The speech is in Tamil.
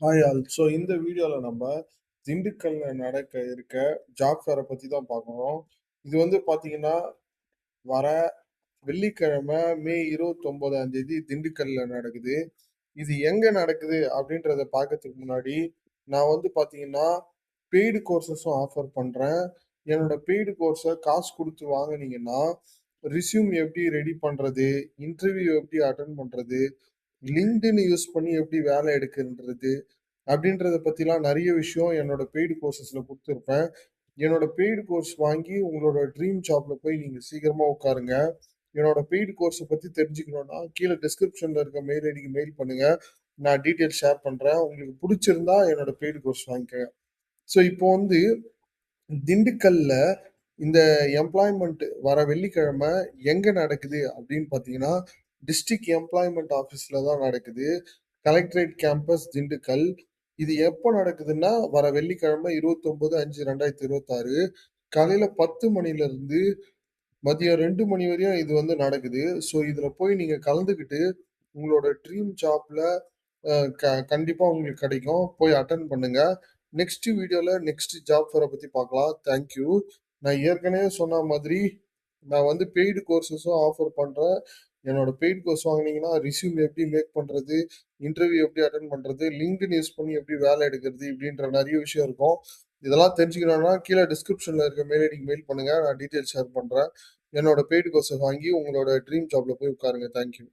Hi all. ஸோ இந்த வீடியோல நம்ம திண்டுக்கல்ல நடக்க இருக்க ஜாப் ஃபேர பத்தி தான் பார்க்குறோம். இது வந்து பார்த்தீங்கன்னா, வர வெள்ளிக்கிழமை மே 29ஆம் தேதி திண்டுக்கல்ல நடக்குது. இது எங்க நடக்குது அப்படின்றத பார்க்கறதுக்கு முன்னாடி, நான் வந்து பார்த்தீங்கன்னா, பெய்டு கோர்ஸஸும் ஆஃபர் பண்றேன். என்னோட பெய்டு கோர்ஸ காசு குடுத்து வாங்குனீங்கன்னா, ரெஸ்யூம் எப்படி ரெடி பண்றது? இன்டர்வியூ எப்படி அட்டெண்ட் பண்றது? LinkedIn யூஸ் பண்ணி எப்படி வேலை எடுக்குன்றது? அப்படின்றத பத்திலாம் நெறைய விஷயம் என்னோட பெய்டு கோர்ஸஸ்ல குடுத்திருப்பேன். என்னோட பெய்டு கோர்ஸ் வாங்கி உங்களோட ட்ரீம் ஜாப்ல போய் நீங்க சீக்கிரமா உட்காருங்க. என்னோட பெய்டு கோர்ஸ பத்தி தெரிஞ்சுக்கணும்னா, கீழ டிஸ்கிரிப்ஷன்ல இருக்க மெயில் ஐடிக்கு மெயில் பண்ணுங்க. நான் டீட்டெயில்ஸ் ஷேர் பண்றேன். உங்களுக்கு புடிச்சிருந்தா என்னோட பெய்டு கோர்ஸ் வாங்கிக்கங்க. ஸோ இப்போ வந்து திண்டுக்கல்ல இந்த எம்ப்ளாய்மென்ட் வர வெள்ளிக்கிழமை எங்க நடக்குது அப்படின்னு பார்த்தீங்கன்னா, டிஸ்ட்ரிக்ட் எம்ப்ளாய்மென்ட் ஆஃபீஸ்ல தான் நடக்குது. Collectorate campus Dindigul. இது எப்போ நடக்குதுன்னா, வர வெள்ளிக்கிழமை 29/5/2026 காலையில 10 மணிலருந்து மதியம் 2 மணி வரையும் இது வந்து நடக்குது. ஸோ இதுல போய் நீங்க கலந்துக்கிட்டு, உங்களோட ட்ரீம் ஜாப்ல அ கண்டிப்பா உங்களுக்கு கிடைக்கும். போய் அட்டெண்ட் பண்ணுங்க. நெக்ஸ்ட் வீடியோல நெக்ஸ்ட் ஜாப் ஃபேர பத்தி பார்க்கலாம். Thank you. நான் ஏற்கனவே சொன்ன மாதிரி, நான் வந்து பெய்டு கோர்ஸஸும் ஆஃபர் பண்றேன். என்னோட பெய்டு கோர்ஸ் வாங்குனீங்கன்னா, ரெஸ்யூம் எப்படி மேக் பண்றது? இன்டர்வியூ எப்படி அட்டெண்ட் பண்றது? LinkedIn யூஸ் பண்ணி எப்படி வேலை எடுக்கிறது? இப்படின்ற நெறைய விஷயம் இருக்கும். இதெல்லாம் தெரிஞ்சுக்கணும்னா, கீழ டிஸ்கிரிப்ஷன்ல இருக்க மெயில் ஐடிக்கு மெயில் பண்ணுங்க. நான் டீட்டெயில்ஸ் ஷேர் பண்றேன். என்னோட பெய்டு கோர்ஸ வாங்கி உங்களோட ட்ரீம் ஜாப்ல போய் உட்காருங்க. Thank you.